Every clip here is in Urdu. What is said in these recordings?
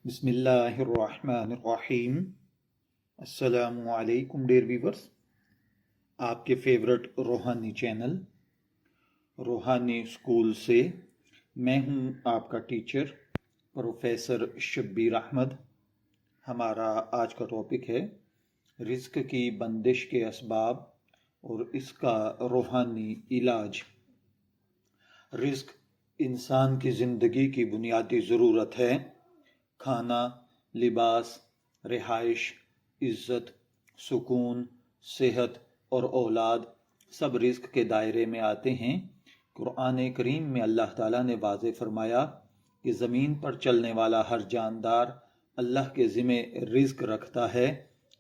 بسم اللہ الرحمن الرحیم۔ السلام علیکم ڈیئر ویورز، آپ کے فیورٹ روحانی چینل روحانی اسکول سے میں ہوں آپ کا ٹیچر پروفیسر شبیر احمد۔ ہمارا آج کا ٹاپک ہے رزق کی بندش کے اسباب اور اس کا روحانی علاج۔ رزق انسان کی زندگی کی بنیادی ضرورت ہے۔ کھانا، لباس، رہائش، عزت، سکون، صحت اور اولاد سب رزق کے دائرے میں آتے ہیں۔ قرآن کریم میں اللہ تعالیٰ نے واضح فرمایا کہ زمین پر چلنے والا ہر جاندار اللہ کے ذمے رزق رکھتا ہے،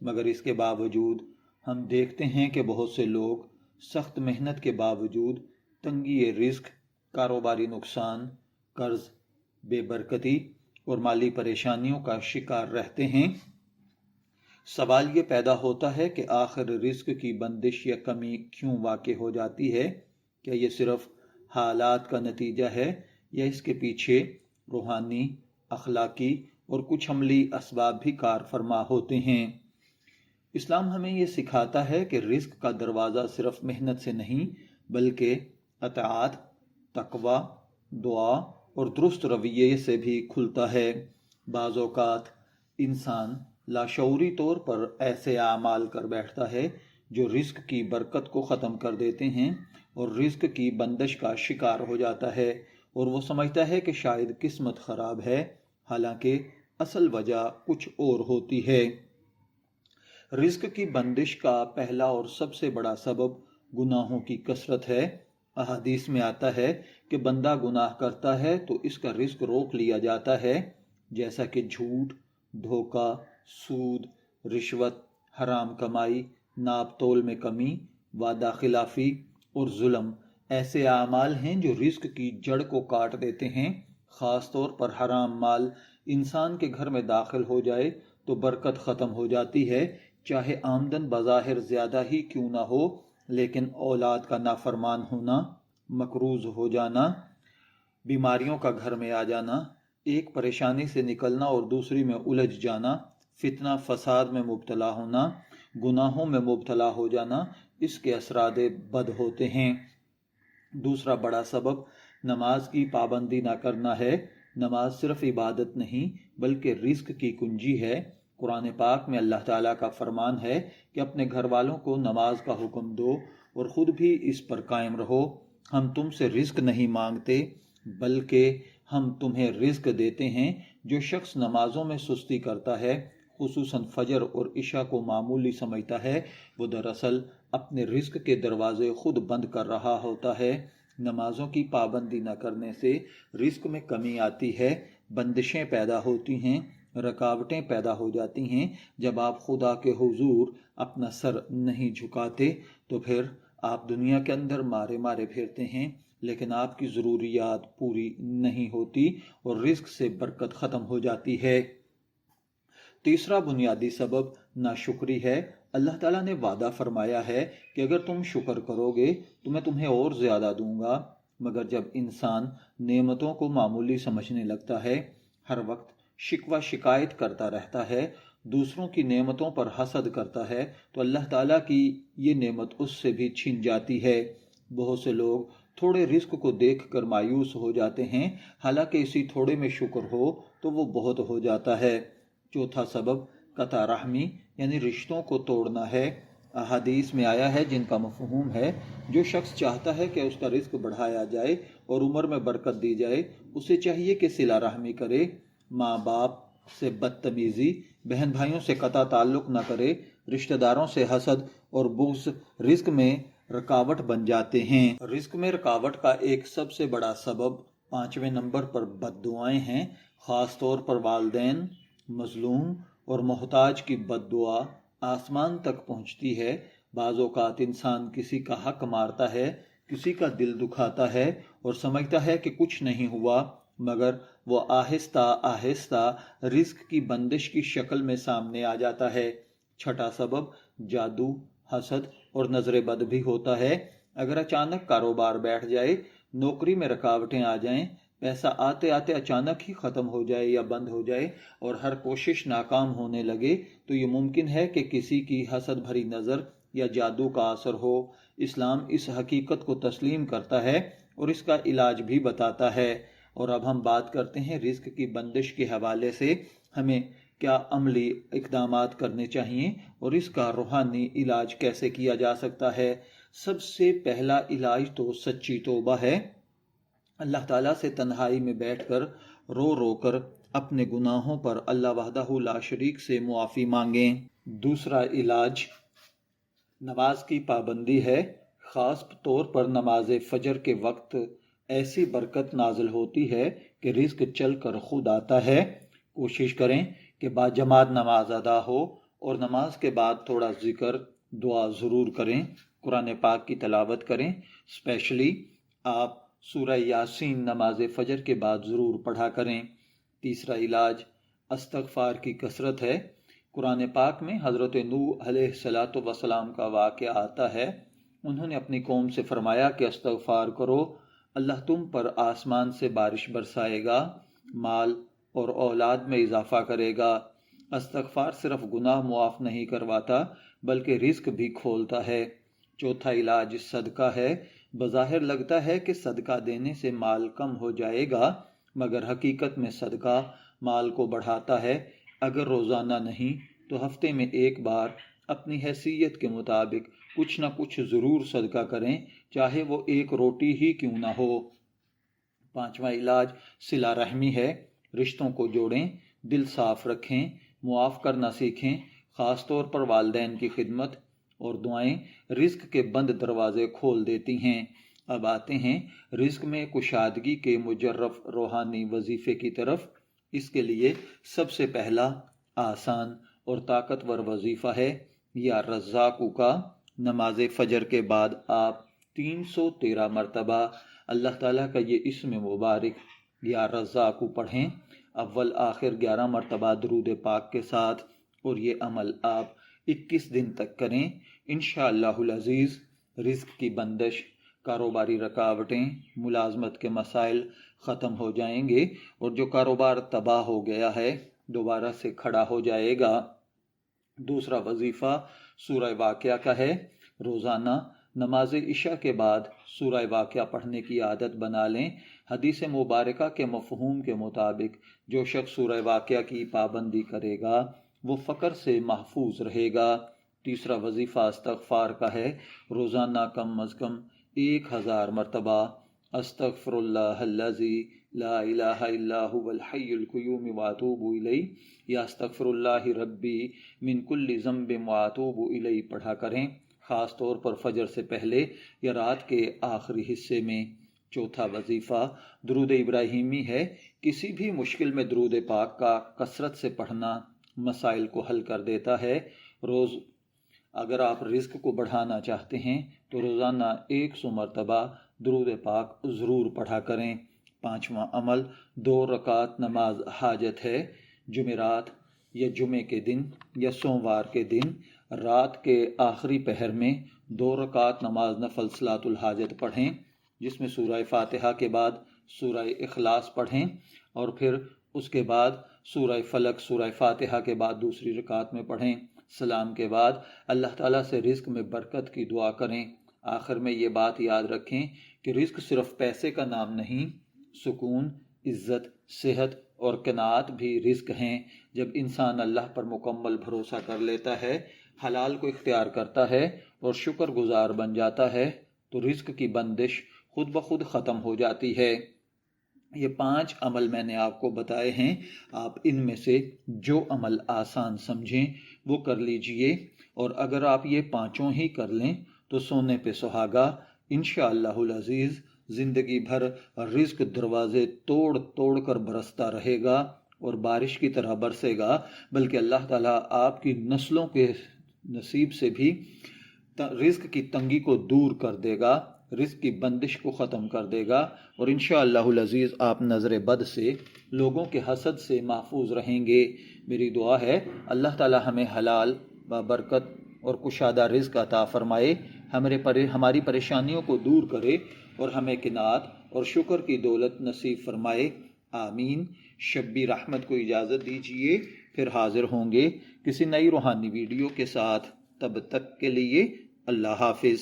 مگر اس کے باوجود ہم دیکھتے ہیں کہ بہت سے لوگ سخت محنت کے باوجود تنگی رزق، کاروباری نقصان، قرض، بے برکتی اور مالی پریشانیوں کا شکار رہتے ہیں۔ سوال یہ پیدا ہوتا ہے کہ آخر رزق کی بندش یا کمی کیوں واقع ہو جاتی ہے؟ کیا یہ صرف حالات کا نتیجہ ہے یا اس کے پیچھے روحانی، اخلاقی اور کچھ عملی اسباب بھی کار فرما ہوتے ہیں؟ اسلام ہمیں یہ سکھاتا ہے کہ رزق کا دروازہ صرف محنت سے نہیں بلکہ اطاعت، تقوی، دعا اور درست رویے سے بھی کھلتا ہے۔ بعض اوقات انسان لاشعوری طور پر ایسے اعمال کر بیٹھتا ہے جو رزق کی برکت کو ختم کر دیتے ہیں اور رزق کی بندش کا شکار ہو جاتا ہے، اور وہ سمجھتا ہے کہ شاید قسمت خراب ہے، حالانکہ اصل وجہ کچھ اور ہوتی ہے۔ رزق کی بندش کا پہلا اور سب سے بڑا سبب گناہوں کی کثرت ہے۔ احادیث میں آتا ہے کہ بندہ گناہ کرتا ہے تو اس کا رزق روک لیا جاتا ہے، جیسا کہ جھوٹ، دھوکہ، سود، رشوت، حرام کمائی، ناپ تول میں کمی، وعدہ خلافی اور ظلم ایسے اعمال ہیں جو رزق کی جڑ کو کاٹ دیتے ہیں۔ خاص طور پر حرام مال انسان کے گھر میں داخل ہو جائے تو برکت ختم ہو جاتی ہے، چاہے آمدن بظاہر زیادہ ہی کیوں نہ ہو، لیکن اولاد کا نافرمان ہونا، مقروض ہو جانا، بیماریوں کا گھر میں آ جانا، ایک پریشانی سے نکلنا اور دوسری میں الجھ جانا، فتنہ فساد میں مبتلا ہونا، گناہوں میں مبتلا ہو جانا، اس کے اثرات بد ہوتے ہیں۔ دوسرا بڑا سبب نماز کی پابندی نہ کرنا ہے۔ نماز صرف عبادت نہیں بلکہ رزق کی کنجی ہے۔ قرآن پاک میں اللہ تعالیٰ کا فرمان ہے کہ اپنے گھر والوں کو نماز کا حکم دو اور خود بھی اس پر قائم رہو۔ ہم تم سے رزق نہیں مانگتے بلکہ ہم تمہیں رزق دیتے ہیں۔ جو شخص نمازوں میں سستی کرتا ہے، خصوصاً فجر اور عشاء کو معمولی سمجھتا ہے، وہ دراصل اپنے رزق کے دروازے خود بند کر رہا ہوتا ہے۔ نمازوں کی پابندی نہ کرنے سے رزق میں کمی آتی ہے، بندشیں پیدا ہوتی ہیں، رکاوٹیں پیدا ہو جاتی ہیں۔ جب آپ خدا کے حضور اپنا سر نہیں جھکاتے تو پھر آپ دنیا کے اندر مارے مارے پھرتے ہیں، لیکن آپ کی ضروریات پوری نہیں ہوتی اور رزق سے برکت ختم ہو جاتی ہے۔ تیسرا بنیادی سبب ناشکری ہے۔ اللہ تعالیٰ نے وعدہ فرمایا ہے کہ اگر تم شکر کرو گے تو میں تمہیں اور زیادہ دوں گا، مگر جب انسان نعمتوں کو معمولی سمجھنے لگتا ہے، ہر وقت شکوہ شکایت کرتا رہتا ہے، دوسروں کی نعمتوں پر حسد کرتا ہے، تو اللہ تعالیٰ کی یہ نعمت اس سے بھی چھن جاتی ہے۔ بہت سے لوگ تھوڑے رزق کو دیکھ کر مایوس ہو جاتے ہیں، حالانکہ اسی تھوڑے میں شکر ہو تو وہ بہت ہو جاتا ہے۔ چوتھا سبب قطع رحمی یعنی رشتوں کو توڑنا ہے۔ احادیث میں آیا ہے جن کا مفہوم ہے، جو شخص چاہتا ہے کہ اس کا رزق بڑھایا جائے اور عمر میں برکت دی جائے، اسے چاہیے کہ صلہ رحمی کرے، ماں باپ سے بدتمیزی، بہن بھائیوں سے قطع تعلق نہ کرے۔ رشتہ داروں سے حسد اور بغض رزق میں رکاوٹ بن جاتے ہیں۔ رزق میں رکاوٹ کا ایک سب سے بڑا سبب 5ویں نمبر پر بد دعائیں ہیں، خاص طور پر والدین، مظلوم اور محتاج کی بد دعا آسمان تک پہنچتی ہے۔ بعض اوقات انسان کسی کا حق مارتا ہے، کسی کا دل دکھاتا ہے اور سمجھتا ہے کہ کچھ نہیں ہوا، مگر وہ آہستہ آہستہ رزق کی بندش کی شکل میں سامنے آ جاتا ہے۔ چھٹا سبب جادو، حسد اور نظر بد بھی ہوتا ہے۔ اگر اچانک کاروبار بیٹھ جائے، نوکری میں رکاوٹیں آ جائیں پیسہ آتے آتے اچانک ہی ختم ہو جائے یا بند ہو جائے اور ہر کوشش ناکام ہونے لگے تو یہ ممکن ہے کہ کسی کی حسد بھری نظر یا جادو کا اثر ہو۔ اسلام اس حقیقت کو تسلیم کرتا ہے اور اس کا علاج بھی بتاتا ہے۔ اور اب ہم بات کرتے ہیں رزق کی بندش کے حوالے سے ہمیں کیا عملی اقدامات کرنے چاہیے اور اس کا روحانی علاج کیسے کیا جا سکتا ہے۔ سب سے پہلا علاج تو سچی توبہ ہے۔ اللہ تعالیٰ سے تنہائی میں بیٹھ کر رو کر اپنے گناہوں پر اللہ وحدہ لا شریک سے معافی مانگیں۔ دوسرا علاج نماز کی پابندی ہے۔ خاص طور پر نماز فجر کے وقت ایسی برکت نازل ہوتی ہے کہ رزق چل کر خود آتا ہے۔ کوشش کریں کہ باجماعت نماز ادا ہو اور نماز کے بعد تھوڑا ذکر دعا ضرور کریں۔ قرآن پاک کی تلاوت کریں۔ اسپیشلی آپ سورہ یاسین نماز فجر کے بعد ضرور پڑھا کریں۔ تیسرا علاج استغفار کی کثرت ہے۔ قرآن پاک میں حضرت نوح علیہ السلام کا واقعہ آتا ہے۔ انہوں نے اپنی قوم سے فرمایا کہ استغفار کرو، اللہ تم پر آسمان سے بارش برسائے گا، مال اور اولاد میں اضافہ کرے گا۔ استغفار صرف گناہ معاف نہیں کرواتا بلکہ رزق بھی کھولتا ہے۔ چوتھا علاج صدقہ ہے۔ بظاہر لگتا ہے کہ صدقہ دینے سے مال کم ہو جائے گا، مگر حقیقت میں صدقہ مال کو بڑھاتا ہے۔ اگر روزانہ نہیں تو ہفتے میں ایک بار اپنی حیثیت کے مطابق کچھ نہ کچھ ضرور صدقہ کریں، چاہے وہ ایک روٹی ہی کیوں نہ ہو۔ پانچواں علاج صلہ رحمی ہے۔ رشتوں کو جوڑیں، دل صاف رکھیں، معاف کرنا سیکھیں، خاص طور پر والدین کی خدمت اور دعائیں رزق کے بند دروازے کھول دیتی ہیں۔ اب آتے ہیں رزق میں کشادگی کے مجرب روحانی وظیفے کی طرف۔ اس کے لیے سب سے پہلا آسان اور طاقتور وظیفہ ہے یا رزاقو کا۔ نماز فجر کے بعد آپ 313 مرتبہ اللہ تعالیٰ کا یہ اسم مبارک یا رزاقو پڑھیں، اول آخر 11 مرتبہ درود پاک کے ساتھ، اور یہ عمل آپ 21 دن تک کریں۔ انشاءاللہ العزیز رزق کی بندش، کاروباری رکاوٹیں، ملازمت کے مسائل ختم ہو جائیں گے اور جو کاروبار تباہ ہو گیا ہے دوبارہ سے کھڑا ہو جائے گا۔ دوسرا وظیفہ سورہ واقعہ کا ہے۔ روزانہ نماز عشاء کے بعد سورہ واقعہ پڑھنے کی عادت بنا لیں۔ حدیث مبارکہ کے مفہوم کے مطابق جو شخص سورہ واقعہ کی پابندی کرے گا وہ فقر سے محفوظ رہے گا۔ تیسرا وظیفہ استغفار کا ہے۔ روزانہ کم از کم 1000 مرتبہ استغفر اللہ الذی لا الہ الا هو الحی القیوم واتوب الیہ یا استغفر اللہ ربی من کل ذنب واتوب الیہ پڑھا کریں، خاص طور پر فجر سے پہلے یا رات کے آخری حصے میں۔ چوتھا وظیفہ درود ابراہیمی ہے۔ کسی بھی مشکل میں درود پاک کا کثرت سے پڑھنا مسائل کو حل کر دیتا ہے۔ اگر آپ رزق کو بڑھانا چاہتے ہیں تو روزانہ 100 مرتبہ درود پاک ضرور پڑھا کریں۔ پانچواں عمل 2 رکعت نماز حاجت ہے۔ جمعرات یا جمعے کے دن یا سوموار کے دن رات کے آخری پہر میں 2 رکعت نماز نفل صلاۃ الحاجت پڑھیں، جس میں سورہ فاتحہ کے بعد سورہ اخلاص پڑھیں اور پھر اس کے بعد سورہ فلق سورہ فاتحہ کے بعد دوسری رکعت میں پڑھیں۔ سلام کے بعد اللہ تعالیٰ سے رزق میں برکت کی دعا کریں۔ آخر میں یہ بات یاد رکھیں کہ رزق صرف پیسے کا نام نہیں، سکون، عزت، صحت اور قناعت بھی رزق ہیں۔ جب انسان اللہ پر مکمل بھروسہ کر لیتا ہے، حلال کو اختیار کرتا ہے اور شکر گزار بن جاتا ہے تو رزق کی بندش خود بخود ختم ہو جاتی ہے۔ یہ 5 عمل میں نے آپ کو بتائے ہیں، آپ ان میں سے جو عمل آسان سمجھیں وہ کر لیجئے، اور اگر آپ یہ 5 ہی کر لیں تو سونے پہ سہاگا۔ انشاءاللہ العزیز زندگی بھر رزق دروازے توڑ توڑ کر برستا رہے گا اور بارش کی طرح برسے گا، بلکہ اللہ تعالیٰ آپ کی نسلوں کے نصیب سے بھی رزق کی تنگی کو دور کر دے گا، رزق کی بندش کو ختم کر دے گا، اور انشاءاللہ العزیز آپ نظر بد سے، لوگوں کے حسد سے محفوظ رہیں گے۔ میری دعا ہے اللہ تعالیٰ ہمیں حلال برکت اور کشادہ رزق عطا فرمائے، ہماری پریشانیوں کو دور کرے اور ہمیں قناعت اور شکر کی دولت نصیب فرمائے، آمین۔ شبی رحمت کو اجازت دیجیے، پھر حاضر ہوں گے کسی نئی روحانی ویڈیو کے ساتھ۔ تب تک کے لیے اللہ حافظ۔